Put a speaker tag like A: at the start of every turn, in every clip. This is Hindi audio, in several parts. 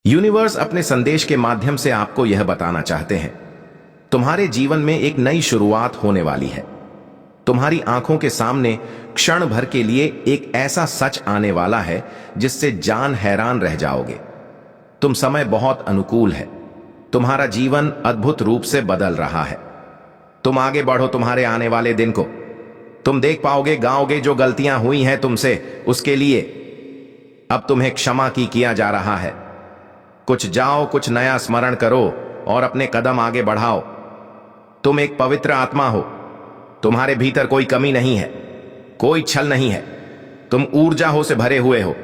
A: यूनिवर्स अपने संदेश के माध्यम से आपको यह बताना चाहते हैं, तुम्हारे जीवन में एक नई शुरुआत होने वाली है। तुम्हारी आंखों के सामने क्षण भर के लिए एक ऐसा सच आने वाला है जिससे जान हैरान रह जाओगे। तुम समय बहुत अनुकूल है, तुम्हारा जीवन अद्भुत रूप से बदल रहा है। तुम आगे बढ़ो तुम्हारे आने वाले दिन को। तुम देख पाओगे, गाओगे जो गलतियां हुई हैं तुमसे, उसके लिए अब तुम्हें क्षमा किया जा रहा है। कुछ जाओ, कुछ नया स्मरण करो और अपने कदम आगे बढ़ाओ। तुम एक पवित्र आत्मा हो, तुम्हारे भीतर कोई कमी नहीं है, कोई छल नहीं है। तुम ऊर्जा हो से भरे हुए हो।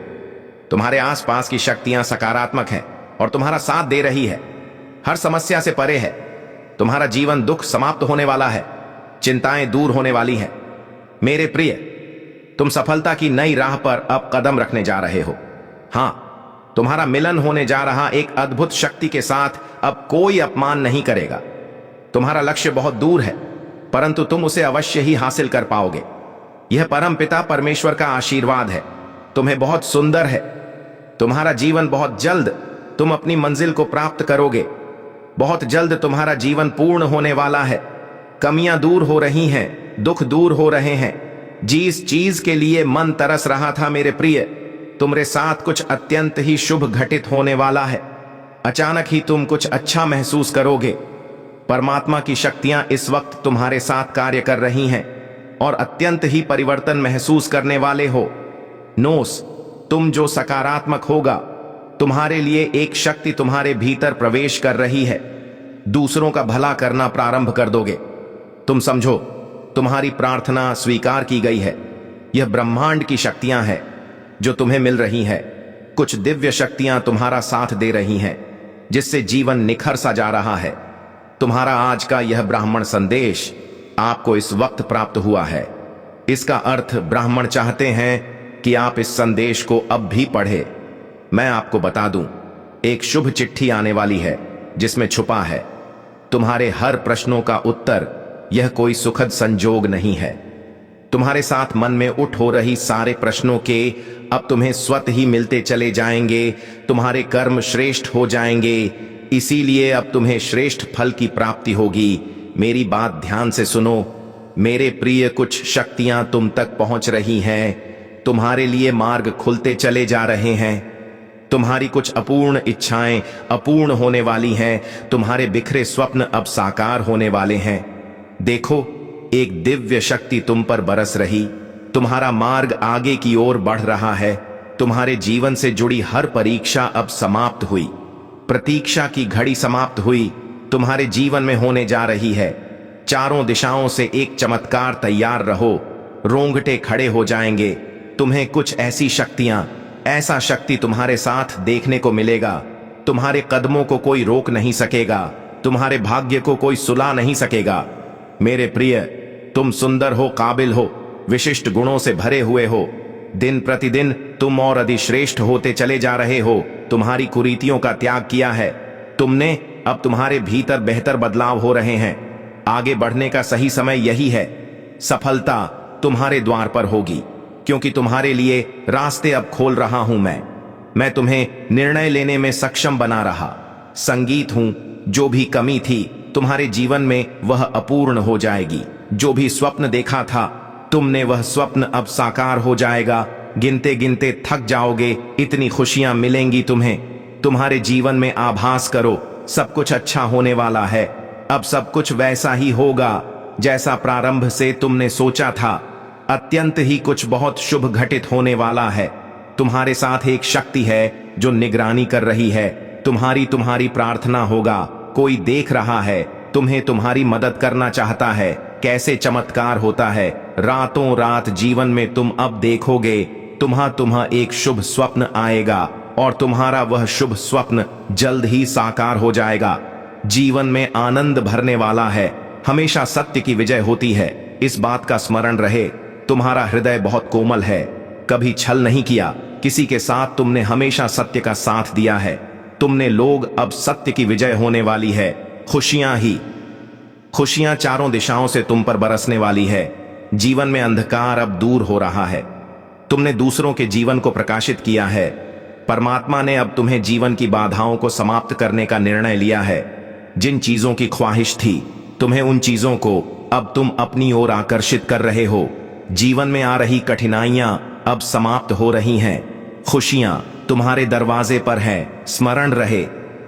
A: तुम्हारे आसपास की शक्तियां सकारात्मक हैं और तुम्हारा साथ दे रही है। हर समस्या से परे है। तुम्हारा जीवन दुख समाप्त होने वाला है, चिंताएं दूर होने वाली हैं। मेरे प्रिय, तुम सफलता की नई राह पर अब कदम रखने जा रहे हो। हां, तुम्हारा मिलन होने जा रहा एक अद्भुत शक्ति के साथ अब कोई अपमान नहीं करेगा। तुम्हारा लक्ष्य बहुत दूर है, परंतु तुम उसे अवश्य ही हासिल कर पाओगे। यह परम पिता परमेश्वर का आशीर्वाद है। तुम्हें बहुत सुंदर है। तुम्हारा जीवन बहुत जल्द तुम अपनी मंजिल को प्राप्त करोगे। बहुत जल्द तुम्हारा जीवन पूर्ण होने वाला है। कमियां दूर हो रही हैं, दुख दूर हो रहे हैं। जिस चीज के लिए मन तरस रहा था मेरे प्रिय, तुम्हारे साथ कुछ अत्यंत ही शुभ घटित होने वाला है। अचानक ही तुम कुछ अच्छा महसूस करोगे। परमात्मा की शक्तियां इस वक्त तुम्हारे साथ कार्य कर रही हैं और अत्यंत ही परिवर्तन महसूस करने वाले हो। नोस, तुम जो सकारात्मक होगा, तुम्हारे लिए एक शक्ति तुम्हारे भीतर प्रवेश कर रही है। दूसरों का भला करना प्रारंभ कर दोगे। तुम समझो, तुम्हारी प्रार्थना स्वीकार की गई है। यह ब्रह्मांड की शक्तियां हैं जो तुम्हें मिल रही है। कुछ दिव्य शक्तियां तुम्हारा साथ दे रही हैं, जिससे जीवन निखर सा जा रहा है। तुम्हारा आज का यह ब्राह्मण संदेश आपको इस वक्त प्राप्त हुआ है। इसका अर्थ ब्राह्मण चाहते हैं कि आप इस संदेश को अब भी पढ़े। मैं आपको बता दूं, एक शुभ चिट्ठी आने वाली है जिसमें छुपा है तुम्हारे हर प्रश्नों का उत्तर। यह कोई सुखद संजोग नहीं है। तुम्हारे साथ मन में उठ हो रही सारे प्रश्नों के अब तुम्हें स्वतः ही मिलते चले जाएंगे। तुम्हारे कर्म श्रेष्ठ हो जाएंगे, इसीलिए अब तुम्हें श्रेष्ठ फल की प्राप्ति होगी। मेरी बात ध्यान से सुनो मेरे प्रिय। कुछ शक्तियां तुम तक पहुंच रही हैं, तुम्हारे लिए मार्ग खुलते चले जा रहे हैं। तुम्हारी कुछ अपूर्ण इच्छाएं अपूर्ण होने वाली हैं। तुम्हारे बिखरे स्वप्न अब साकार होने वाले हैं। देखो, एक दिव्य शक्ति तुम पर बरस रही। तुम्हारा मार्ग आगे की ओर बढ़ रहा है। तुम्हारे जीवन से जुड़ी हर परीक्षा अब समाप्त हुई। प्रतीक्षा की घड़ी समाप्त हुई। तुम्हारे जीवन में होने जा रही है। चारों दिशाओं से एक चमत्कार। तैयार रहो, रोंगटे खड़े हो जाएंगे। तुम्हें कुछ ऐसी शक्तियां, ऐसा शक्ति तुम्हारे साथ देखने को मिलेगा। तुम्हारे कदमों को कोई रोक नहीं सकेगा। तुम्हारे भाग्य को कोई सुला नहीं सकेगा। मेरे प्रिय, तुम सुंदर हो, काबिल हो, विशिष्ट गुणों से भरे हुए हो। दिन प्रतिदिन तुम और अधिक श्रेष्ठ होते चले जा रहे हो। तुम्हारी कुरीतियों का त्याग किया है तुमने। अब तुम्हारे भीतर बेहतर बदलाव हो रहे हैं। आगे बढ़ने का सही समय यही है। सफलता तुम्हारे द्वार पर होगी, क्योंकि तुम्हारे लिए रास्ते अब खोल रहा हूं मैं तुम्हें निर्णय लेने में सक्षम बना रहा। संगीत हूं। जो भी कमी थी तुम्हारे जीवन में, वह अपूर्ण हो जाएगी। जो भी स्वप्न देखा था तुमने, वह स्वप्न अब साकार हो जाएगा। गिनते गिनते थक जाओगे, इतनी खुशियां मिलेंगी तुम्हें। तुम्हारे जीवन में आभास करो, सब कुछ अच्छा होने वाला है। अब सब कुछ वैसा ही होगा जैसा प्रारंभ से तुमने सोचा था। अत्यंत ही कुछ बहुत शुभ घटित होने वाला है। तुम्हारे साथ एक शक्ति है जो निगरानी कर रही है। तुम्हारी प्रार्थना होगा। कोई देख रहा है, तुम्हें तुम्हारी मदद करना चाहता है। कैसे चमत्कार होता है। रातों रात जीवन में तुम अब देखोगे, तुम्हारा एक शुभ स्वप्न आएगा और तुम्हारा वह शुभ स्वप्न जल्द ही साकार हो जाएगा। जीवन में आनंद भरने वाला है। हमेशा सत्य की विजय होती है, इस बात का स्मरण रहे। तुम्हारा हृदय बहुत कोमल है, कभी छल नहीं किया। किसी के साथ तुमने हमेशा सत्य का साथ दिया है। तुमने लोग, अब सत्य की विजय होने वाली है। खुशियां चारों दिशाओं से तुम पर बरसने वाली है। जीवन में अंधकार अब दूर हो रहा है। तुमने दूसरों के जीवन को प्रकाशित किया है। परमात्मा ने अब तुम्हें जीवन की बाधाओं को समाप्त करने का निर्णय लिया है। जिन चीजों की ख्वाहिश थी तुम्हें, उन चीजों को अब तुम अपनी ओर आकर्षित कर रहे हो। जीवन में आ रही कठिनाइयां अब समाप्त हो रही हैं। खुशियां तुम्हारे दरवाजे पर हैं। स्मरण रहे,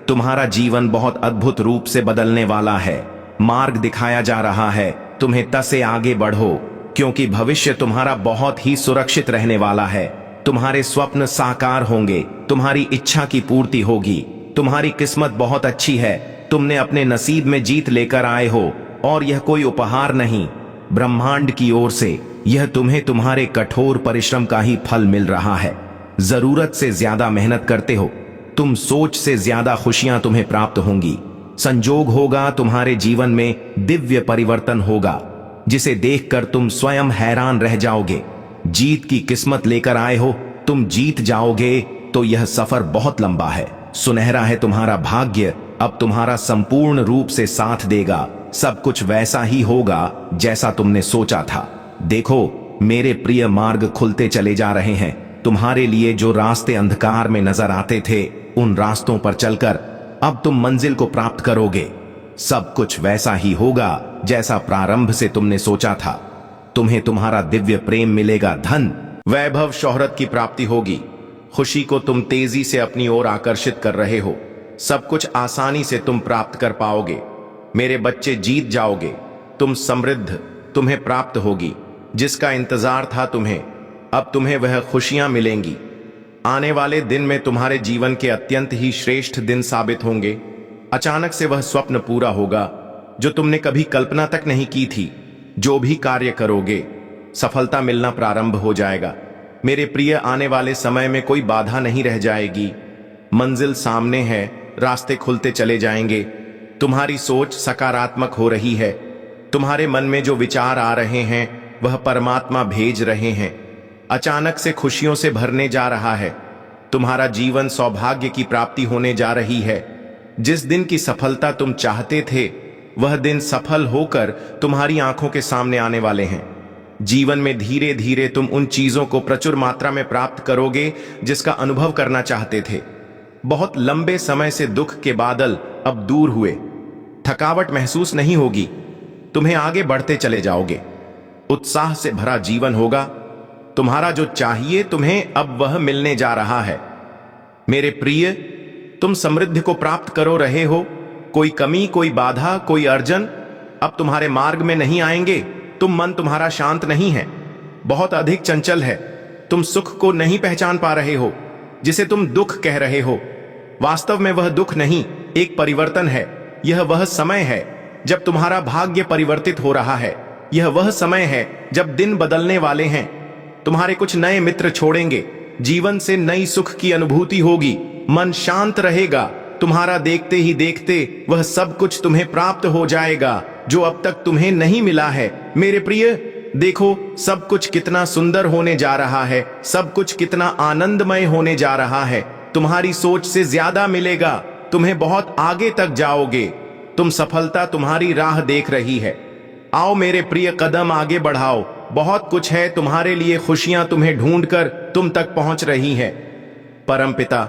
A: तुम्हारा जीवन बहुत अद्भुत रूप से बदलने वाला है। मार्ग दिखाया जा रहा है, तुम्हें तसे आगे बढ़ो, क्योंकि भविष्य तुम्हारा बहुत ही सुरक्षित रहने वाला है। तुम्हारे स्वप्न साकार होंगे, तुम्हारी इच्छा की पूर्ति होगी। तुम्हारी किस्मत बहुत अच्छी है, तुमने अपने नसीब में जीत लेकर आए हो, और यह कोई उपहार नहीं, ब्रह्मांड की ओर से यह तुम्हें तुम्हारे कठोर परिश्रम का ही फल मिल रहा है। जरूरत से ज्यादा मेहनत करते हो तुम, सोच से ज्यादा खुशियां तुम्हें प्राप्त होंगी। संजोग होगा, तुम्हारे जीवन में दिव्य परिवर्तन होगा, जिसे देखकर तुम स्वयं हैरान रह जाओगे। जीत की किस्मत लेकर आए हो, तुम जीत जाओगे। तो यह सफर बहुत लंबा है, सुनहरा है तुम्हारा भाग्य अब तुम्हारा संपूर्ण रूप से साथ देगा। सब कुछ वैसा ही होगा जैसा तुमने सोचा था। देखो मेरे प्रिय, मार्ग खुलते चले जा रहे हैं। तुम्हारे लिए जो रास्ते अंधकार में नजर आते थे, उन रास्तों पर चलकर अब तुम मंजिल को प्राप्त करोगे। सब कुछ वैसा ही होगा जैसा प्रारंभ से तुमने सोचा था। तुम्हें तुम्हारा दिव्य प्रेम मिलेगा, धन, वैभव, शोहरत की प्राप्ति होगी। खुशी को तुम तेजी से अपनी ओर आकर्षित कर रहे हो। सब कुछ आसानी से तुम प्राप्त कर पाओगे। मेरे बच्चे, जीत जाओगे। तुम समृद्ध तुम्हें प्राप्त होगी। जिसका इंतजार था तुम्हें, अब तुम्हें वह खुशियां मिलेंगी। आने वाले दिन में तुम्हारे जीवन के अत्यंत ही श्रेष्ठ दिन साबित होंगे। अचानक से वह स्वप्न पूरा होगा जो तुमने कभी कल्पना तक नहीं की थी। जो भी कार्य करोगे, सफलता मिलना प्रारंभ हो जाएगा। मेरे प्रिय, आने वाले समय में कोई बाधा नहीं रह जाएगी। मंजिल सामने है, रास्ते खुलते चले जाएंगे। तुम्हारी सोच सकारात्मक हो रही है। तुम्हारे मन में जो विचार आ रहे हैं वह परमात्मा भेज रहे हैं। अचानक से खुशियों से भरने जा रहा है। तुम्हारा जीवन सौभाग्य की प्राप्ति होने जा रही है। जिस दिन की सफलता तुम चाहते थे, वह दिन सफल होकर तुम्हारी आंखों के सामने आने वाले हैं। जीवन में धीरे धीरे तुम उन चीजों को प्रचुर मात्रा में प्राप्त करोगे जिसका अनुभव करना चाहते थे। बहुत लंबे समय से दुख के बादल अब दूर हुए। थकावट महसूस नहीं होगी। तुम्हें आगे बढ़ते चले जाओगे। उत्साह से भरा जीवन होगा। तुम्हारा जो चाहिए तुम्हें अब वह मिलने जा रहा है। मेरे प्रिय, तुम समृद्धि को प्राप्त करो रहे हो। कोई कमी, कोई बाधा, कोई अर्जन अब तुम्हारे मार्ग में नहीं आएंगे। मन तुम्हारा शांत नहीं है, बहुत अधिक चंचल है। तुम सुख को नहीं पहचान पा रहे हो, जिसे तुम दुख कह रहे हो। वास्तव में वह दुख नहीं, एक परिवर्तन है। यह वह समय है जब तुम्हारा भाग्य परिवर्तित हो रहा है। यह वह समय है जब दिन बदलने वाले हैं। तुम्हारे कुछ नए मित्र छोड़ेंगे। जीवन से नई सुख की अनुभूति होगी। मन शांत रहेगा। तुम्हारा देखते ही देखते वह सब कुछ तुम्हें प्राप्त हो जाएगा जो अब तक तुम्हें नहीं मिला है। मेरे प्रिय, देखो सब कुछ कितना सुंदर होने जा रहा है। सब कुछ कितना आनंदमय होने जा रहा है। तुम्हारी सोच से ज्यादा मिलेगा। तुम्हें बहुत आगे तक जाओगे। तुम सफलता तुम्हारी राह देख रही है। आओ मेरे प्रिय, कदम आगे बढ़ाओ। बहुत कुछ है तुम्हारे लिए। खुशियां तुम्हें ढूंढकर तुम तक पहुंच रही है। परमपिता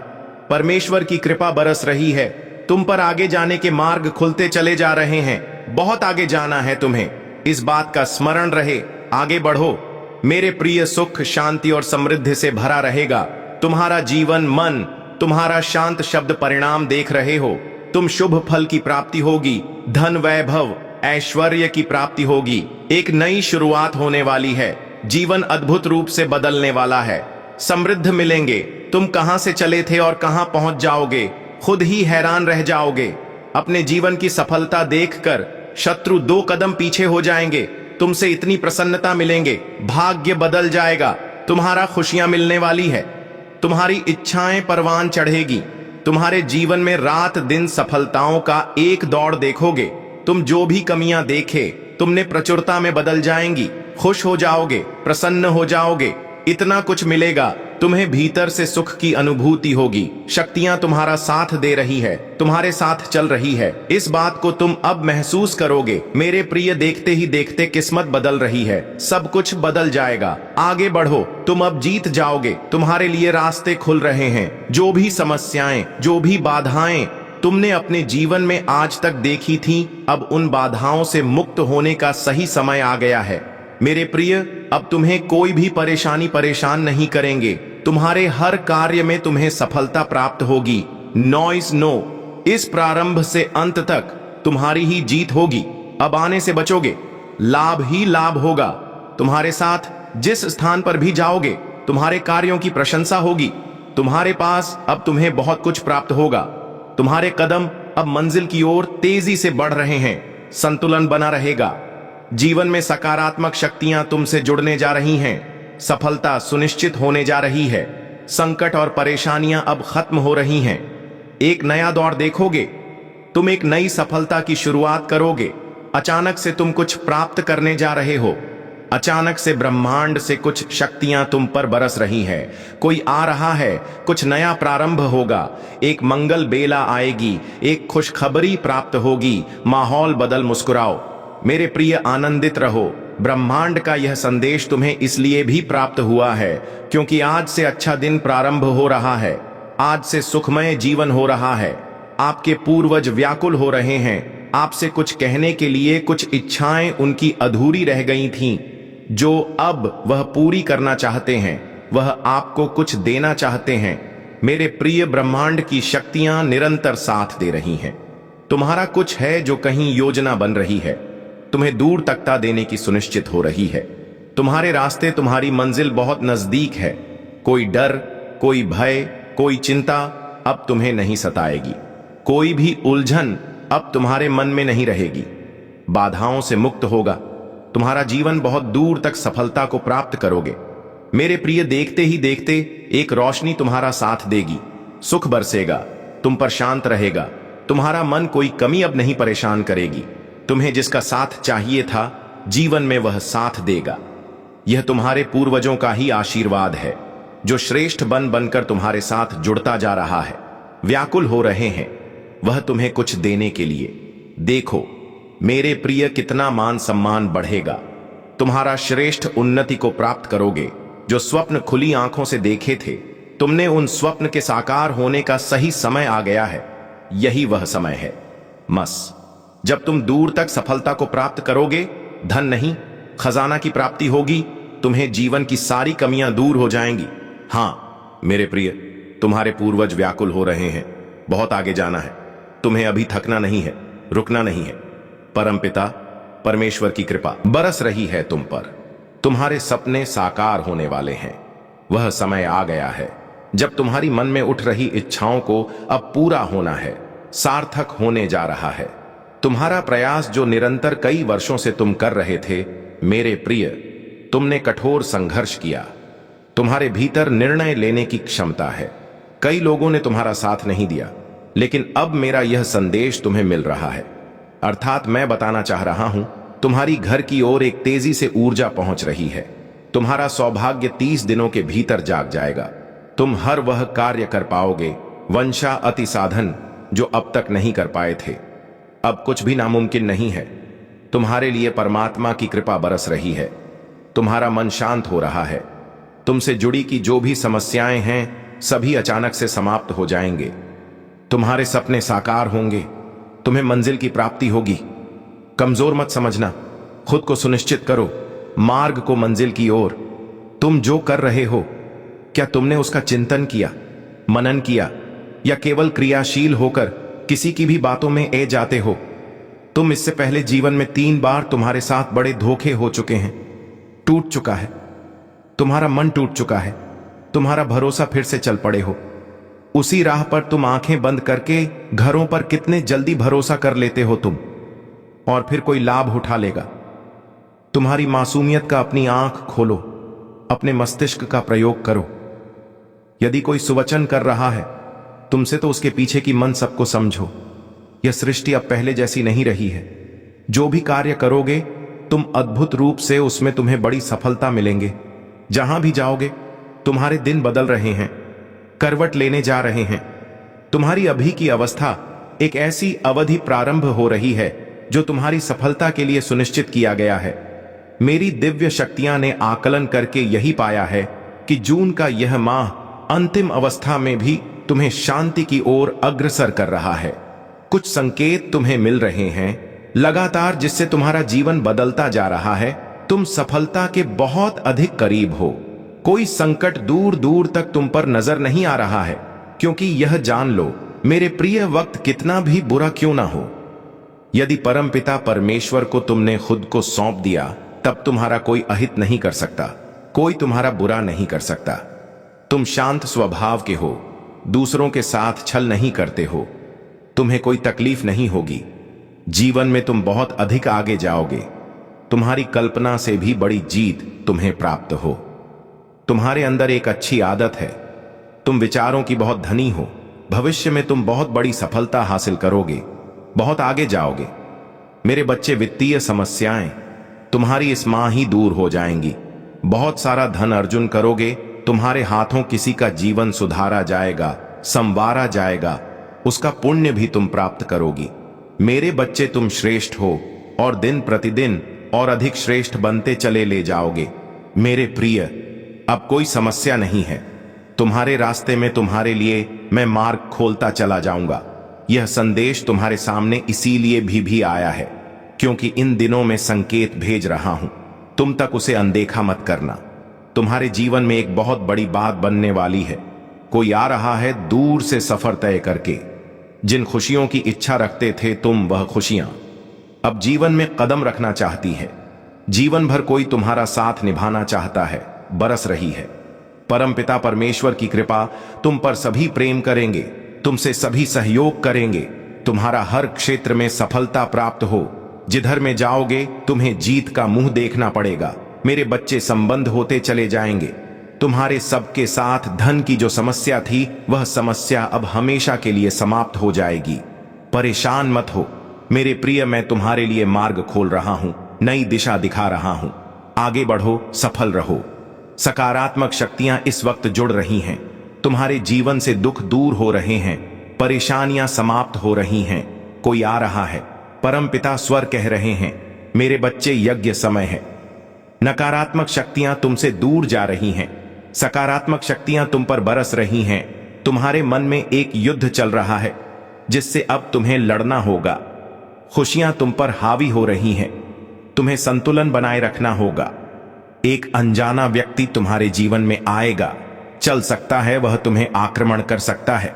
A: परमेश्वर की कृपा बरस रही है। तुम पर आगे जाने के मार्ग खुलते चले जा रहे हैं। बहुत आगे जाना है तुम्हें, इस बात का स्मरण रहे। आगे बढ़ो मेरे प्रिय। सुख, शांति और समृद्धि से भरा रहेगा तुम्हारा जीवन। मन तुम्हारा शांत शब्द परिणाम देख रहे हो। तुम शुभ फल की प्राप्ति होगी। धन, वैभव, ऐश्वर्य की प्राप्ति होगी। एक नई शुरुआत होने वाली है। जीवन अद्भुत रूप से बदलने वाला है। समृद्ध मिलेंगे। तुम कहां से चले थे और कहां पहुंच जाओगे, खुद ही हैरान रह जाओगे। अपने जीवन की सफलता देखकर शत्रु 2 कदम पीछे हो जाएंगे। तुमसे इतनी प्रसन्नता मिलेंगे, भाग्य बदल जाएगा। तुम्हारा खुशियां मिलने वाली है। तुम्हारी इच्छाएं परवान चढ़ेगी। तुम्हारे जीवन में रात दिन सफलताओं का एक दौड़ देखोगे। तुम जो भी कमियां देखे तुमने प्रचुरता में बदल जाएंगी। खुश हो जाओगे, प्रसन्न हो जाओगे। इतना कुछ मिलेगा तुम्हें भीतर से सुख की अनुभूति होगी। शक्तियां तुम्हारा साथ दे रही है, तुम्हारे साथ चल रही है। इस बात को तुम अब महसूस करोगे। मेरे प्रिय, देखते ही देखते किस्मत बदल रही है। सब कुछ बदल जाएगा। आगे बढ़ो, तुम अब जीत जाओगे। तुम्हारे लिए रास्ते खुल रहे हैं। जो भी समस्याएं, जो भी बाधाएं तुमने अपने जीवन में आज तक देखी थी, अब उन बाधाओं से मुक्त होने का सही समय आ गया है। मेरे प्रिय, अब तुम्हें कोई भी परेशान नहीं करेंगे। तुम्हारे हर कार्य में तुम्हें सफलता प्राप्त होगी। नॉइस नो, इस प्रारंभ से अंत तक तुम्हारी ही जीत होगी। अब आने से बचोगे, लाभ ही लाभ होगा। तुम्हारे साथ जिस स्थान पर भी जाओगे, तुम्हारे कार्यों की प्रशंसा होगी। तुम्हारे पास अब तुम्हें बहुत कुछ प्राप्त होगा। तुम्हारे कदम अब मंजिल की ओर तेजी से बढ़ रहे हैं। संतुलन बना रहेगा। जीवन में सकारात्मक शक्तियां तुमसे जुड़ने जा रही हैं। सफलता सुनिश्चित होने जा रही है। संकट और परेशानियां अब खत्म हो रही हैं। एक नया दौर देखोगे। तुम एक नई सफलता की शुरुआत करोगे। अचानक से तुम कुछ प्राप्त करने जा रहे हो। अचानक से ब्रह्मांड से कुछ शक्तियां तुम पर बरस रही है। कोई आ रहा है, कुछ नया प्रारंभ होगा। एक मंगल बेला आएगी, एक खुशखबरी प्राप्त होगी। माहौल बदल, मुस्कुराओ। मेरे प्रिय, आनंदित रहो। ब्रह्मांड का यह संदेश तुम्हें इसलिए भी प्राप्त हुआ है क्योंकि आज से अच्छा दिन प्रारंभ हो रहा है। आज से सुखमय जीवन हो रहा है। आपके पूर्वज व्याकुल हो रहे हैं आपसे कुछ कहने के लिए। कुछ इच्छाएं उनकी अधूरी रह गई थीं, जो अब वह पूरी करना चाहते हैं। वह आपको कुछ देना चाहते हैं। मेरे प्रिय, ब्रह्मांड की शक्तियां निरंतर साथ दे रही हैं। तुम्हारा कुछ है जो कहीं योजना बन रही है, तुम्हें दूर तकता देने की सुनिश्चित हो रही है। तुम्हारे रास्ते, तुम्हारी मंजिल बहुत नजदीक है। कोई डर, कोई भय, कोई चिंता अब तुम्हें नहीं सताएगी। कोई भी उलझन अब तुम्हारे मन में नहीं रहेगी। बाधाओं से मुक्त होगा। तुम्हारा जीवन बहुत दूर तक सफलता को प्राप्त करोगे। मेरे प्रिय, देखते ही देखते एक रोशनी तुम्हारा साथ देगी। सुख बरसेगा, तुम पर शांत रहेगा। तुम्हारा मन कोई कमी अब नहीं परेशान करेगी। तुम्हें जिसका साथ चाहिए था, जीवन में वह साथ देगा। यह तुम्हारे पूर्वजों का ही आशीर्वाद है, जो श्रेष्ठ बन बनकर तुम्हारे साथ जुड़ता जा रहा है। व्याकुल हो रहे हैं वह तुम्हें कुछ देने के लिए। देखो मेरे प्रिय, कितना मान सम्मान बढ़ेगा। तुम्हारा श्रेष्ठ उन्नति को प्राप्त करोगे। जो स्वप्न खुली आंखों से देखे थे, तुमने उन स्वप्न के साकार होने का सही समय आ गया है। यही वह समय है जब तुम दूर तक सफलता को प्राप्त करोगे। धन नहीं, खजाना की प्राप्ति होगी। तुम्हें जीवन की सारी कमियां दूर हो जाएंगी। हां मेरे प्रिय, तुम्हारे पूर्वज व्याकुल हो रहे हैं। बहुत आगे जाना है। तुम्हें अभी थकना नहीं है, रुकना नहीं है। परमपिता परमेश्वर की कृपा बरस रही है तुम पर। तुम्हारे सपने साकार होने वाले हैं। वह समय आ गया है जब तुम्हारी मन में उठ रही इच्छाओं को अब पूरा होना है, सार्थक होने जा रहा है। तुम्हारा प्रयास जो निरंतर कई वर्षों से तुम कर रहे थे, मेरे प्रिय, तुमने कठोर संघर्ष किया। तुम्हारे भीतर निर्णय लेने की क्षमता है। कई लोगों ने तुम्हारा साथ नहीं दिया, लेकिन अब मेरा यह संदेश तुम्हें मिल रहा है। अर्थात मैं बताना चाह रहा हूं, तुम्हारी घर की ओर एक तेजी से ऊर्जा पहुंच रही है। तुम्हारा सौभाग्य 30 दिनों के भीतर जाग जाएगा। तुम हर वह कार्य कर पाओगे, वंशा अति साधन, जो अब तक नहीं कर पाए थे। अब कुछ भी नामुमकिन नहीं है। तुम्हारे लिए परमात्मा की कृपा बरस रही है। तुम्हारा मन शांत हो रहा है। तुमसे जुड़ी की जो भी समस्याएं हैं, सभी अचानक से समाप्त हो जाएंगे। तुम्हारे सपने साकार होंगे। तुम्हें मंजिल की प्राप्ति होगी। कमजोर मत समझना, खुद को सुनिश्चित करो। मार्ग को मंजिल की ओर। तुम जो कर रहे हो, क्या तुमने उसका चिंतन किया, मनन किया, या केवल क्रियाशील होकर किसी की भी बातों में ए जाते हो? तुम इससे पहले जीवन में 3 बार तुम्हारे साथ बड़े धोखे हो चुके हैं। टूट चुका है, तुम्हारा मन टूट चुका है। तुम्हारा भरोसा फिर से चल पड़े हो। उसी राह पर तुम आंखें बंद करके घरों पर कितने जल्दी भरोसा कर लेते हो तुम, और फिर कोई लाभ उठा लेगा। तुम्हारी मासूमियत का अपनी आंख खोलो, अपने मस्तिष्क का प्रयोग करो। यदि कोई सुवचन कर रहा है तुमसे, तो उसके पीछे की मन सबको समझो। यह सृष्टि अब पहले जैसी नहीं रही है। जो भी कार्य करोगे, तुम अद्भुत रूप से उसमें तुम्हें बड़ी सफलता मिलेंगे। जहां भी जाओगे, तुम्हारे दिन बदल रहे हैं, करवट लेने जा रहे हैं। तुम्हारी अभी की अवस्था एक ऐसी अवधि प्रारंभ हो रही है जो तुम्हारी सफलता के लिए सुनिश्चित किया गया है। मेरी दिव्य शक्तियां ने आकलन करके यही पाया है कि जून का यह माह अंतिम अवस्था में भी तुम्हें शांति की ओर अग्रसर कर रहा है। कुछ संकेत तुम्हें मिल रहे हैं लगातार, जिससे तुम्हारा जीवन बदलता जा रहा है। तुम सफलता के बहुत अधिक करीब हो। कोई संकट दूर दूर तक तुम पर नजर नहीं आ रहा है, क्योंकि यह जान लो मेरे प्रिय, वक्त कितना भी बुरा क्यों ना हो, यदि परमपिता परमेश्वर को तुमने खुद को सौंप दिया, तब तुम्हारा कोई अहित नहीं कर सकता, कोई तुम्हारा बुरा नहीं कर सकता। तुम शांत स्वभाव के हो, दूसरों के साथ छल नहीं करते हो, तुम्हें कोई तकलीफ नहीं होगी। जीवन में तुम बहुत अधिक आगे जाओगे। तुम्हारी कल्पना से भी बड़ी जीत तुम्हें प्राप्त हो। तुम्हारे अंदर एक अच्छी आदत है, तुम विचारों की बहुत धनी हो। भविष्य में तुम बहुत बड़ी सफलता हासिल करोगे, बहुत आगे जाओगे। मेरे बच्चे, वित्तीय समस्याएं तुम्हारी इस माह ही दूर हो जाएंगी। बहुत सारा धन अर्जन करोगे। तुम्हारे हाथों किसी का जीवन सुधारा जाएगा, संवारा जाएगा, उसका पुण्य भी तुम प्राप्त करोगी। मेरे बच्चे, तुम श्रेष्ठ हो और दिन प्रतिदिन और अधिक श्रेष्ठ बनते चले ले जाओगे। मेरे प्रिय, अब कोई समस्या नहीं है। तुम्हारे रास्ते में तुम्हारे लिए मैं मार्ग खोलता चला जाऊंगा। यह संदेश तुम्हारे सामने इसीलिए भी आया है क्योंकि इन दिनों में संकेत भेज रहा हूं। तुम तक उसे अनदेखा मत करना। तुम्हारे जीवन में एक बहुत बड़ी बात बनने वाली है। कोई आ रहा है दूर से सफर तय करके। जिन खुशियों की इच्छा रखते थे तुम, वह खुशियां अब जीवन में कदम रखना चाहती है। जीवन भर कोई तुम्हारा साथ निभाना चाहता है, बरस रही है। परमपिता परमेश्वर की कृपा तुम पर सभी प्रेम करेंगे, तुमसे सभी सहयोग करेंगे। तुम्हारा हर क्षेत्र में सफलता प्राप्त हो। जिधर में जाओगे तुम्हें जीत का मुंह देखना पड़ेगा। मेरे बच्चे, संबंध होते चले जाएंगे। तुम्हारे सबके साथ धन की जो समस्या थी, वह समस्या अब हमेशा के लिए समाप्त हो जाएगी। परेशान मत हो मेरे प्रिय, मैं तुम्हारे लिए मार्ग खोल रहा हूं, नई दिशा दिखा रहा हूं। आगे बढ़ो, सफल रहो। सकारात्मक शक्तियां इस वक्त जुड़ रही हैं। तुम्हारे जीवन से दुख दूर हो रहे हैं, परेशानियां समाप्त हो रही हैं। कोई आ रहा है। परमपिता स्वर कह रहे हैं, मेरे बच्चे, यज्ञ समय है। नकारात्मक शक्तियां तुमसे दूर जा रही हैं, सकारात्मक शक्तियां तुम पर बरस रही हैं। तुम्हारे मन में एक युद्ध चल रहा है जिससे अब तुम्हें लड़ना होगा। खुशियां तुम पर हावी हो रही हैं, तुम्हें संतुलन बनाए रखना होगा। एक अनजाना व्यक्ति तुम्हारे जीवन में आएगा। चल सकता है वह तुम्हें आक्रमण कर सकता है,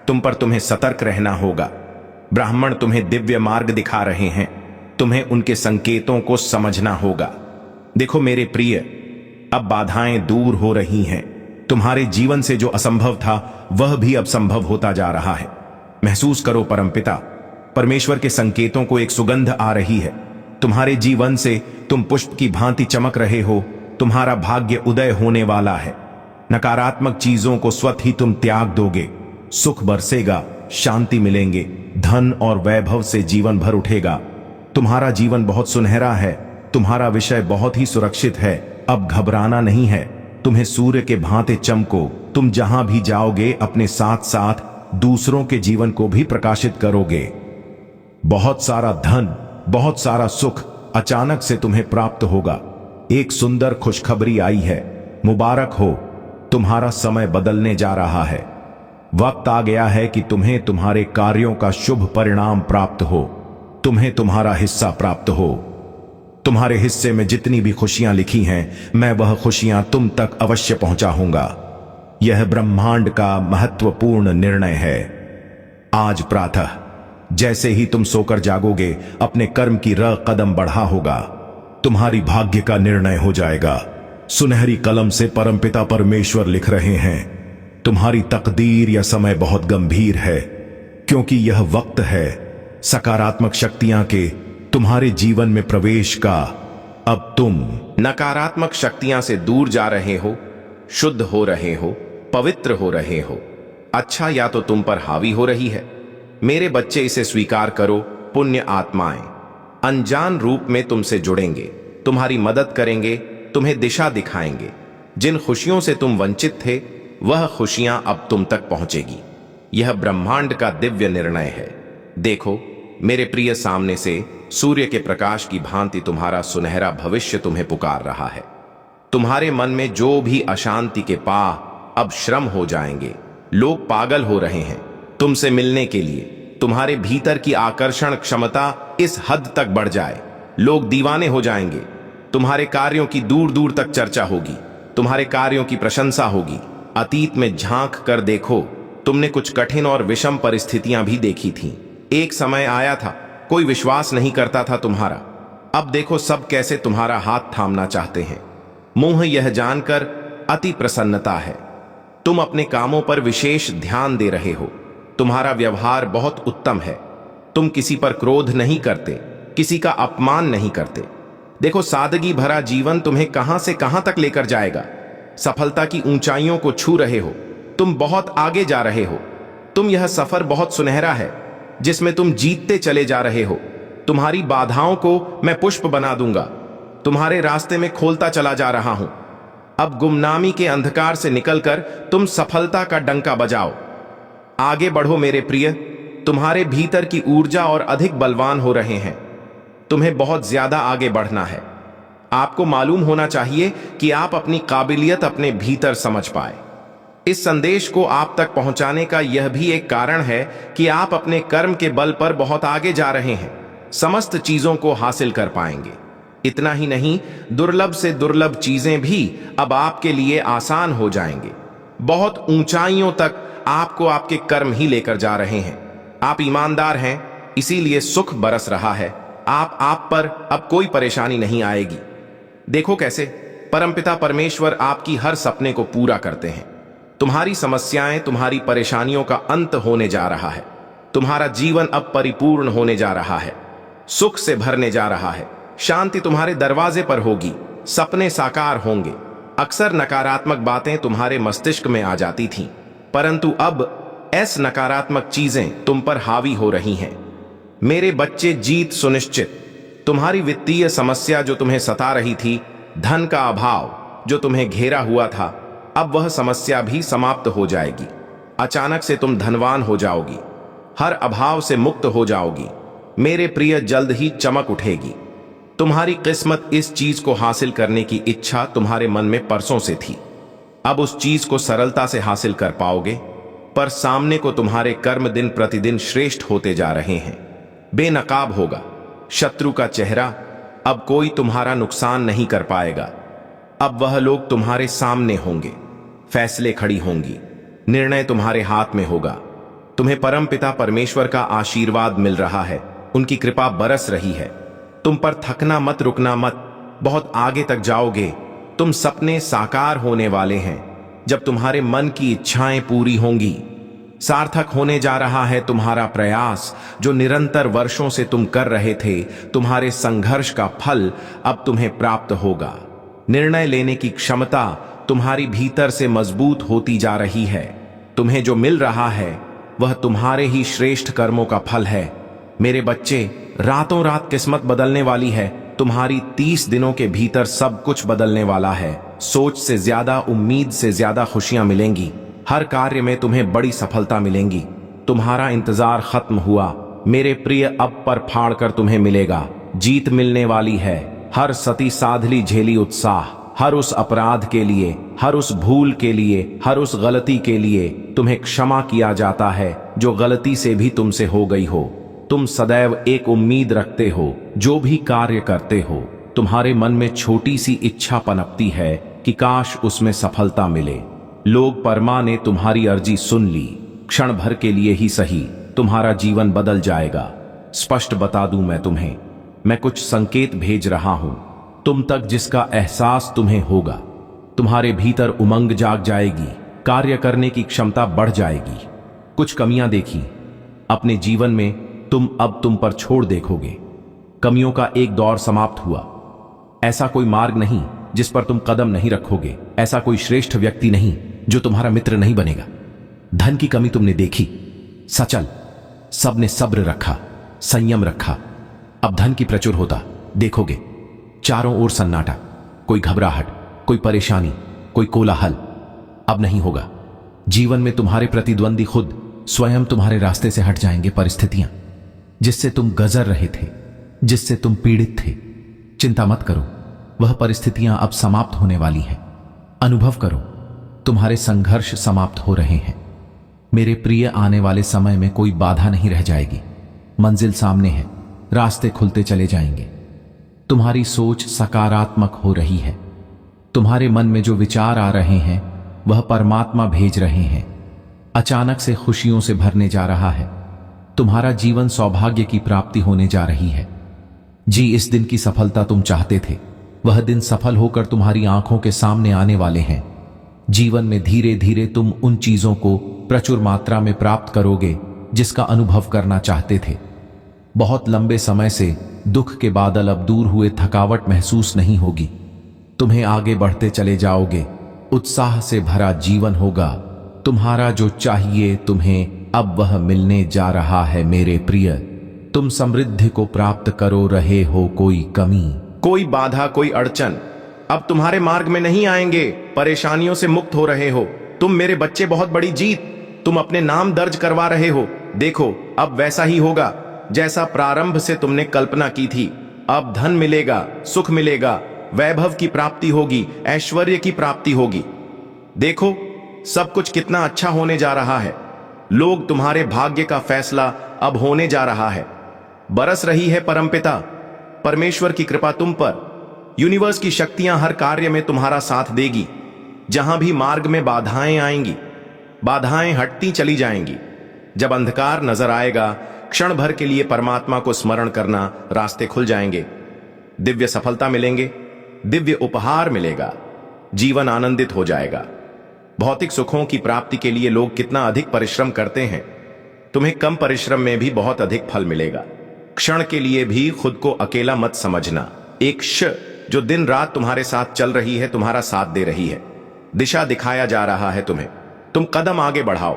A: तुम पर तुम्हें सतर्क रहना होगा। ब्राह्मण तुम्हें दिव्य मार्ग दिखा रहे हैं, तुम्हें उनके संकेतों को समझना होगा। देखो मेरे प्रिय, अब बाधाएं दूर हो रही हैं। तुम्हारे जीवन से जो असंभव था वह भी अब संभव होता जा रहा है। महसूस करो परमपिता परमेश्वर के संकेतों को। एक सुगंध आ रही है। तुम्हारे जीवन से तुम पुष्प की भांति चमक रहे हो। तुम्हारा भाग्य उदय होने वाला है। नकारात्मक चीजों को स्वतः ही तुम त्याग दोगे। सुख बरसेगा, शांति मिलेंगे, धन और वैभव से जीवन भर उठेगा। तुम्हारा जीवन बहुत सुनहरा है। तुम्हारा विषय बहुत ही सुरक्षित है। अब घबराना नहीं है। तुम्हें सूर्य के भांति चमको। तुम जहां भी जाओगे अपने साथ साथ दूसरों के जीवन को भी प्रकाशित करोगे। बहुत सारा धन, बहुत सारा सुख अचानक से तुम्हें प्राप्त होगा। एक सुंदर खुशखबरी आई है। मुबारक हो, तुम्हारा समय बदलने जा रहा है। वक्त आ गया है कि तुम्हें तुम्हारे कार्यों का शुभ परिणाम प्राप्त हो। तुम्हें तुम्हारा हिस्सा प्राप्त हो। तुम्हारे हिस्से में जितनी भी खुशियां लिखी हैं, मैं वह खुशियां तुम तक अवश्य पहुंचाऊंगा। यह ब्रह्मांड का महत्वपूर्ण निर्णय है। आज प्रातः जैसे ही तुम सोकर जागोगे, अपने कर्म की कदम बढ़ा होगा। तुम्हारी भाग्य का निर्णय हो जाएगा। सुनहरी कलम से परमपिता परमेश्वर लिख रहे हैं, तुम्हारी तकदीर या समय बहुत गंभीर है, क्योंकि यह वक्त है सकारात्मक शक्तियां के तुम्हारे जीवन में प्रवेश का। अब तुम नकारात्मक शक्तियां से दूर जा रहे हो, शुद्ध हो रहे हो, पवित्र हो रहे हो। अच्छा या तो तुम पर हावी हो रही है। मेरे बच्चे, इसे स्वीकार करो। पुण्य आत्माएं अनजान रूप में तुमसे जुड़ेंगे, तुम्हारी मदद करेंगे, तुम्हें दिशा दिखाएंगे। जिन खुशियों से तुम वंचित थे वह खुशियां अब तुम तक पहुंचेगी। यह ब्रह्मांड का दिव्य निर्णय है। देखो मेरे प्रिय, सामने से सूर्य के प्रकाश की भांति तुम्हारा सुनहरा भविष्य तुम्हें पुकार रहा है। तुम्हारे मन में जो भी अशांति के पाह अब श्रम हो जाएंगे। लोग पागल हो रहे हैं तुमसे मिलने के लिए। तुम्हारे भीतर की आकर्षण क्षमता इस हद तक बढ़ जाए, लोग दीवाने हो जाएंगे। तुम्हारे कार्यों की दूर दूर तक चर्चा होगी, तुम्हारे कार्यों की प्रशंसा होगी। अतीत में झांक कर देखो, तुमने कुछ कठिन और विषम परिस्थितियां भी देखी थीं। एक समय आया था कोई विश्वास नहीं करता था तुम्हारा। अब देखो सब कैसे तुम्हारा हाथ थामना चाहते हैं। मुंह यह जानकर अति प्रसन्नता है। तुम अपने कामों पर विशेष ध्यान दे रहे हो। तुम्हारा व्यवहार बहुत उत्तम है। तुम किसी पर क्रोध नहीं करते, किसी का अपमान नहीं करते। देखो सादगी भरा जीवन तुम्हें कहां से कहां तक लेकर जाएगा। सफलता की ऊंचाइयों को छू रहे हो, तुम बहुत आगे जा रहे हो। तुम यह सफर बहुत सुनहरा है जिसमें तुम जीतते चले जा रहे हो। तुम्हारी बाधाओं को मैं पुष्प बना दूंगा, तुम्हारे रास्ते में खोलता चला जा रहा हूं। अब गुमनामी के अंधकार से निकलकर तुम सफलता का डंका बजाओ। आगे बढ़ो मेरे प्रिय, तुम्हारे भीतर की ऊर्जा और अधिक बलवान हो रहे हैं। तुम्हें बहुत ज्यादा आगे बढ़ना है। आपको मालूम होना चाहिए कि आप अपनी काबिलियत अपने भीतर समझ पाए। इस संदेश को आप तक पहुंचाने का यह भी एक कारण है कि आप अपने कर्म के बल पर बहुत आगे जा रहे हैं। समस्त चीजों को हासिल कर पाएंगे। इतना ही नहीं, दुर्लभ से दुर्लभ चीजें भी अब आपके लिए आसान हो जाएंगे। बहुत ऊंचाइयों तक आपको आपके कर्म ही लेकर जा रहे हैं। आप ईमानदार हैं, इसीलिए सुख बरस रहा है। आप पर अब कोई परेशानी नहीं आएगी। देखो कैसे परमपिता परमेश्वर आपकी हर सपने को पूरा करते हैं। तुम्हारी समस्याएं, तुम्हारी परेशानियों का अंत होने जा रहा है। तुम्हारा जीवन अब परिपूर्ण होने जा रहा है, सुख से भरने जा रहा है। शांति तुम्हारे दरवाजे पर होगी, सपने साकार होंगे। अक्सर नकारात्मक बातें तुम्हारे मस्तिष्क में आ जाती थीं, परंतु अब ऐसी नकारात्मक चीजें तुम पर हावी हो रही हैं। मेरे बच्चे, जीत सुनिश्चित। तुम्हारी वित्तीय समस्या जो तुम्हें सता रही थी, धन का अभाव जो तुम्हें घेरा हुआ था, अब वह समस्या भी समाप्त हो जाएगी। अचानक से तुम धनवान हो जाओगी, हर अभाव से मुक्त हो जाओगी। मेरे प्रिय, जल्द ही चमक उठेगी। तुम्हारी किस्मत, इस चीज को हासिल करने की इच्छा तुम्हारे मन में परसों से थी। अब उस चीज को सरलता से हासिल कर पाओगे। पर सामने को तुम्हारे कर्म दिन प्रतिदिन श्रेष्ठ होते जा रहे हैं। बेनकाब होगा शत्रु का चेहरा। अब कोई तुम्हारा नुकसान नहीं कर पाएगा। अब वह लोग तुम्हारे सामने होंगे, फैसले खड़ी होंगी, निर्णय तुम्हारे हाथ में होगा। तुम्हें परमपिता परमेश्वर का आशीर्वाद मिल रहा है, उनकी कृपा बरस रही है। तुम पर थकना मत, रुकना मत, बहुत आगे तक जाओगे। तुम सपने साकार होने वाले हैं। जब तुम्हारे मन की इच्छाएं पूरी होंगी, सार्थक होने जा रहा है तुम्हारा प्रयास जो निरंतर वर्षों से तुम कर रहे थे। तुम्हारे संघर्ष का फल अब तुम्हें प्राप्त होगा। निर्णय लेने की क्षमता तुम्हारी भीतर से मजबूत होती जा रही है। तुम्हें जो मिल रहा है वह तुम्हारे ही श्रेष्ठ कर्मों का फल है। मेरे बच्चे, रातों रात किस्मत बदलने वाली है। तुम्हारी 30 दिनों के भीतर सब कुछ बदलने वाला है। सोच से ज्यादा, उम्मीद से ज्यादा खुशियां मिलेंगी। हर कार्य में तुम्हें बड़ी सफलता मिलेंगी। तुम्हारा इंतजार खत्म हुआ मेरे प्रिय, अब पर फाड़ कर तुम्हें मिलेगा। जीत मिलने वाली है। हर सती साधली झेली उत्साह, हर उस अपराध के लिए, हर उस भूल के लिए, हर उस गलती के लिए तुम्हें क्षमा किया जाता है जो गलती से भी तुमसे हो गई हो। तुम सदैव एक उम्मीद रखते हो। जो भी कार्य करते हो, तुम्हारे मन में छोटी सी इच्छा पनपती है कि काश उसमें सफलता मिले। लोग परमा ने तुम्हारी अर्जी सुन ली। क्षण भर के लिए ही सही, तुम्हारा जीवन बदल जाएगा। स्पष्ट बता दूं मैं तुम्हें, मैं कुछ संकेत भेज रहा हूं तुम तक जिसका एहसास तुम्हें होगा। तुम्हारे भीतर उमंग जाग जाएगी, कार्य करने की क्षमता बढ़ जाएगी। कुछ कमियां देखी अपने जीवन में, तुम पर छोड़ देखोगे। कमियों का एक दौर समाप्त हुआ। ऐसा कोई मार्ग नहीं जिस पर तुम कदम नहीं रखोगे। ऐसा कोई श्रेष्ठ व्यक्ति नहीं जो तुम्हारा मित्र नहीं बनेगा। धन की कमी तुमने देखी, सचल सबने सब्र रखा, संयम रखा। अब धन की प्रचुर होता देखोगे। चारों ओर सन्नाटा, कोई घबराहट, कोई परेशानी,
B: कोई कोलाहल अब नहीं होगा। जीवन में तुम्हारे प्रतिद्वंदी खुद स्वयं तुम्हारे रास्ते से हट जाएंगे। परिस्थितियां जिससे तुम गजर रहे थे, जिससे तुम पीड़ित थे, चिंता मत करो, वह परिस्थितियां अब समाप्त होने वाली हैं। अनुभव करो, तुम्हारे संघर्ष समाप्त हो रहे हैं। मेरे प्रिय, आने वाले समय में कोई बाधा नहीं रह जाएगी। मंजिल सामने है, रास्ते खुलते चले जाएंगे। तुम्हारी सोच सकारात्मक हो रही है। तुम्हारे मन में जो विचार आ रहे हैं वह परमात्मा भेज रहे हैं। अचानक से खुशियों से भरने जा रहा है। तुम्हारा जीवन सौभाग्य की प्राप्ति होने जा रही है। जी, इस दिन की सफलता तुम चाहते थे, वह दिन सफल होकर तुम्हारी आंखों के सामने आने वाले हैं। जीवन में धीरे धीरे तुम उन चीजों को प्रचुर मात्रा में प्राप्त करोगे जिसका अनुभव करना चाहते थे। बहुत लंबे समय से दुख के बादल अब दूर हुए, थकावट महसूस नहीं होगी। तुम्हें आगे बढ़ते चले जाओगे, उत्साह से भरा जीवन होगा। तुम्हारा जो चाहिए तुम्हें अब वह मिलने जा रहा है। मेरे प्रिय, तुम समृद्धि को प्राप्त करो रहे हो। कोई कमी,
A: कोई बाधा, कोई अड़चन अब तुम्हारे मार्ग में नहीं आएंगे। परेशानियों से मुक्त हो रहे हो तुम मेरे बच्चे। बहुत बड़ी जीत तुम अपने नाम दर्ज करवा रहे हो। देखो, अब वैसा ही होगा जैसा प्रारंभ से तुमने कल्पना की थी। अब धन मिलेगा, सुख मिलेगा, वैभव की प्राप्ति होगी, ऐश्वर्य की प्राप्ति होगी। देखो, सब कुछ कितना अच्छा होने जा रहा है। लोग तुम्हारे भाग्य का फैसला अब होने जा रहा है। बरस रही है परमपिता परमेश्वर की कृपा तुम पर। यूनिवर्स की शक्तियां हर कार्य में तुम्हारा साथ देगी। जहां भी मार्ग में बाधाएं आएंगी, बाधाएं हटती चली जाएंगी। जब अंधकार नजर आएगा, क्षण भर के लिए परमात्मा को स्मरण करना, रास्ते खुल जाएंगे। दिव्य सफलता मिलेंगे, दिव्य उपहार मिलेगा, जीवन आनंदित हो जाएगा। भौतिक सुखों की प्राप्ति के लिए लोग कितना अधिक परिश्रम करते हैं, तुम्हें कम परिश्रम में भी बहुत अधिक फल मिलेगा। क्षण के लिए भी खुद को अकेला मत समझना। एक जो दिन रात तुम्हारे साथ चल रही है, तुम्हारा साथ दे रही है, दिशा दिखाया जा रहा है तुम्हें। तुम कदम आगे बढ़ाओ,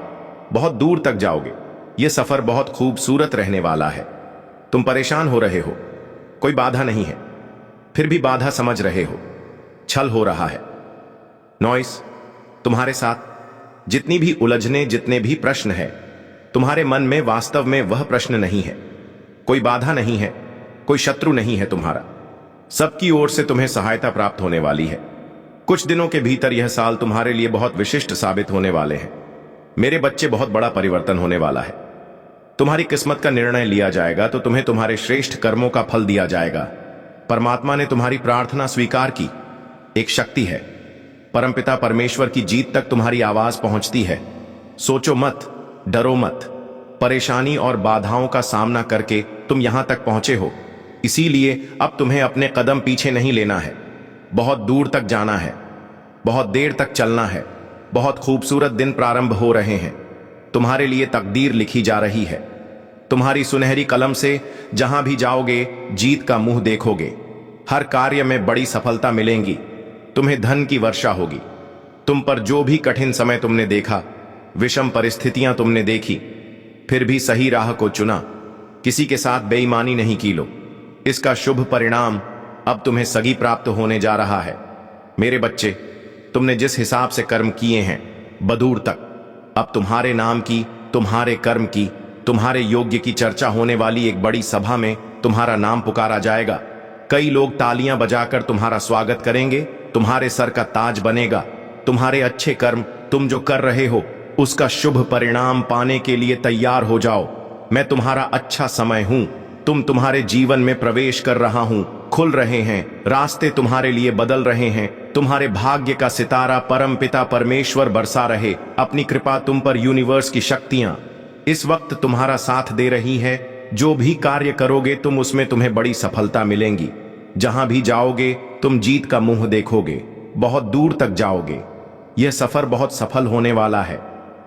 A: बहुत दूर तक जाओगे। यह सफर बहुत खूबसूरत रहने वाला है। तुम परेशान हो रहे हो, कोई बाधा नहीं है, फिर भी बाधा समझ रहे हो, छल हो रहा है। नॉइस, तुम्हारे साथ जितनी भी उलझने, जितने भी प्रश्न है, तुम्हारे मन में वास्तव में वह प्रश्न नहीं है। कोई बाधा नहीं है, कोई शत्रु नहीं है तुम्हारा। सबकी ओर से तुम्हें सहायता प्राप्त होने वाली है। कुछ दिनों के भीतर यह साल तुम्हारे लिए बहुत विशिष्ट साबित होने वाले हैं। मेरे बच्चे, बहुत बड़ा परिवर्तन होने वाला है। तुम्हारी किस्मत का निर्णय लिया जाएगा तो तुम्हें तुम्हारे श्रेष्ठ कर्मों का फल दिया जाएगा। परमात्मा ने तुम्हारी प्रार्थना स्वीकार की। एक शक्ति है, परमपिता परमेश्वर की जीत तक तुम्हारी आवाज पहुंचती है। सोचो मत, डरो मत। परेशानी और बाधाओं का सामना करके तुम यहां तक पहुंचे हो, इसीलिए अब तुम्हें अपने कदम पीछे नहीं लेना है। बहुत दूर तक जाना है, बहुत देर तक चलना है। बहुत खूबसूरत दिन प्रारंभ हो रहे हैं। तुम्हारे लिए तकदीर लिखी जा रही है। तुम्हारी सुनहरी कलम से जहां भी जाओगे, जीत का मुंह देखोगे। हर कार्य में बड़ी सफलता मिलेंगी। तुम्हें धन की वर्षा होगी। तुम पर जो भी कठिन समय तुमने देखा, विषम परिस्थितियां तुमने देखी, फिर भी सही राह को चुना। किसी के साथ बेईमानी नहीं की लो। इसका शुभ परिणाम अब तुम्हें सगी प्राप्त होने जा रहा है। मेरे बच्चे, तुमने जिस हिसाब से कर्म किए हैं बदूर तक, अब तुम्हारे नाम की, तुम्हारे कर्म की, तुम्हारे योग्य की चर्चा होने वाली एक बड़ी सभा में तुम्हारा नाम पुकारा जाएगा। कई लोग तालियां बजाकर तुम्हारा स्वागत करेंगे। तुम्हारे सर का ताज बनेगा। तुम्हारे अच्छे कर्म तुम जो कर रहे हो, उसका शुभ परिणाम पाने के लिए तैयार हो जाओ। मैं तुम्हारा अच्छा समय हूं। तुम्हारे जीवन में प्रवेश कर रहा हूं। खुल रहे हैं रास्ते, तुम्हारे लिए बदल रहे हैं। तुम्हारे भाग्य का सितारा परमपिता परमेश्वर बरसा रहे अपनी कृपा तुम पर। यूनिवर्स की शक्तियां इस वक्त तुम्हारा साथ दे रही है। जो भी कार्य करोगे तुम, उसमें तुम्हें बड़ी सफलता मिलेंगी। जहां भी जाओगे तुम जीत का मुंह देखोगे, बहुत दूर तक जाओगे। यह सफर बहुत सफल होने वाला है।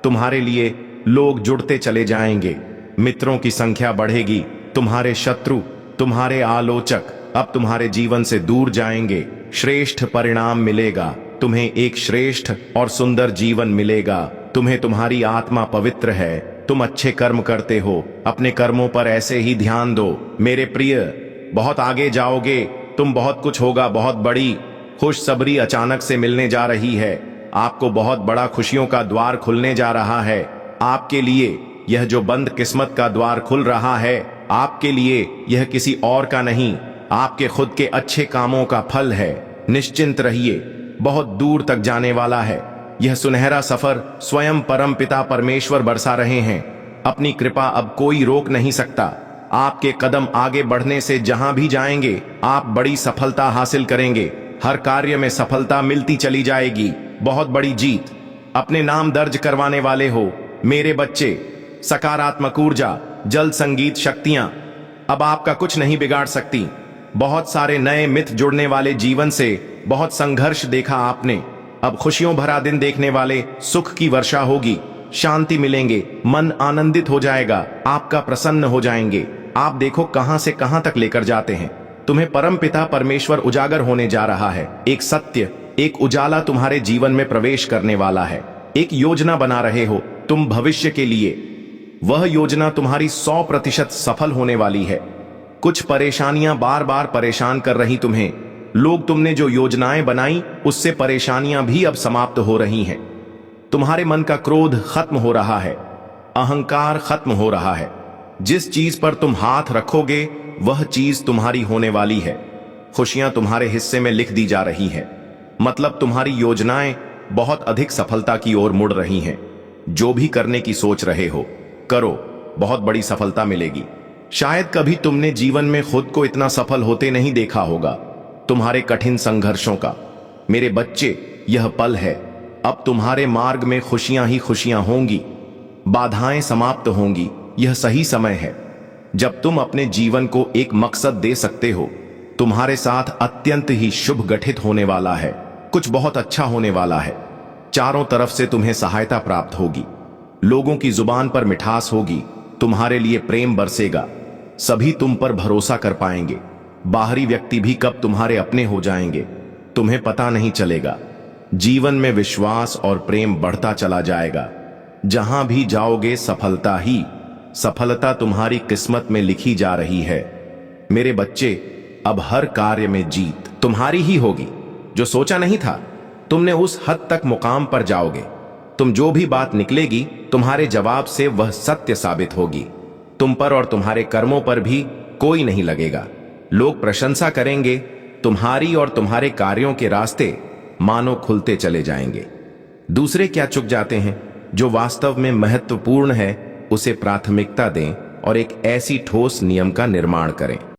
A: तुम्हारे लिए लोग जुड़ते चले जाएंगे, मित्रों की संख्या बढ़ेगी। तुम्हारे शत्रु, तुम्हारे आलोचक अब तुम्हारे जीवन से दूर जाएंगे। श्रेष्ठ परिणाम मिलेगा। तुम्हें एक श्रेष्ठ और सुंदर जीवन मिलेगा। तुम्हें तुम्हारी आत्मा पवित्र है। तुम अच्छे कर्म करते हो। अपने कर्मों पर ऐसे ही ध्यान दो। मेरे प्रिय, बहुत आगे जाओगे तुम। बहुत कुछ होगा, बहुत बड़ी खुशखबरी अचानक से मिलने जा रही है। आपको बहुत बड़ा खुशियों का द्वार खुलने जा रहा है। आपके लिए यह जो बंद किस्मत का द्वार खुल रहा है, आपके लिए यह किसी और का नहीं, आपके खुद के अच्छे कामों का फल है। निश्चिंत रहिए, बहुत दूर तक जाने वाला है। यह सुनहरा सफर स्वयं परम पिता परमेश्वर बरसा रहे हैं। अपनी कृपा अब कोई रोक नहीं सकता। आपके कदम आगे बढ़ने से जहां भी जाएंगे, आप बड़ी सफलता हासिल करेंगे। हर कार्य में सफलता मिलती चली जाएगी। बहुत बड़ी जीत अपने नाम दर्ज करवाने वाले हो मेरे बच्चे। सकारात्मक ऊर्जा, जल संगीत शक्तियां अब आपका कुछ नहीं बिगाड़ सकती। बहुत सारे नए मिथ जुड़ने वाले जीवन से बहुत संघर्ष देखा आपने। अब खुशियों भरा दिन देखने वाले, सुख की वर्षा होगी, शांति मिलेंगे, मन आनंदित हो जाएगा, आपका प्रसन्न हो जाएंगे। आप देखो कहां से कहां तक लेकर जाते हैं। तुम्हें परम पिता परमेश्वर उजागर होने जा रहा है। एक सत्य, एक उजाला तुम्हारे जीवन में प्रवेश करने वाला है। एक योजना बना रहे हो तुम भविष्य के लिए। वह योजना तुम्हारी 100% सफल होने वाली है। कुछ परेशानियां बार बार परेशान कर रही तुम्हें। लोग तुमने जो योजनाएं बनाई उससे परेशानियां भी अब समाप्त हो रही हैं। तुम्हारे मन का क्रोध खत्म हो रहा है, अहंकार खत्म हो रहा है। जिस चीज पर तुम हाथ रखोगे वह चीज तुम्हारी होने वाली है। खुशियां तुम्हारे हिस्से में लिख दी जा रही है। मतलब तुम्हारी योजनाएं बहुत अधिक सफलता की ओर मुड़ रही हैं। जो भी करने की सोच रहे हो करो, बहुत बड़ी सफलता मिलेगी। शायद कभी तुमने जीवन में खुद को इतना सफल होते नहीं देखा होगा। तुम्हारे कठिन संघर्षों का, मेरे बच्चे, यह पल है। अब तुम्हारे मार्ग में खुशियां ही खुशियां होंगी, बाधाएं समाप्त होंगी। यह सही समय है जब तुम अपने जीवन को एक मकसद दे सकते हो। तुम्हारे साथ अत्यंत ही शुभ गठित होने वाला है। कुछ बहुत अच्छा होने वाला है। चारों तरफ से तुम्हें सहायता प्राप्त होगी। लोगों की जुबान पर मिठास होगी। तुम्हारे लिए प्रेम बरसेगा। सभी तुम पर भरोसा कर पाएंगे। बाहरी व्यक्ति भी कब तुम्हारे अपने हो जाएंगे तुम्हें पता नहीं चलेगा। जीवन में विश्वास और प्रेम बढ़ता चला जाएगा। जहां भी जाओगे सफलता ही सफलता तुम्हारी किस्मत में लिखी जा रही है। मेरे बच्चे, अब हर कार्य में जीत तुम्हारी ही होगी। जो सोचा नहीं था तुमने उस हद तक मुकाम पर जाओगे। तुम जो भी बात निकलेगी तुम्हारे जवाब से वह सत्य साबित होगी। तुम पर और तुम्हारे कर्मों पर भी कोई नहीं लगेगा। लोग प्रशंसा करेंगे। तुम्हारी और तुम्हारे कार्यों के रास्ते मानो खुलते चले जाएंगे। दूसरे क्या चुक जाते हैं, जो वास्तव में महत्वपूर्ण है उसे प्राथमिकता दें और एक ऐसी ठोस नियम का निर्माण करें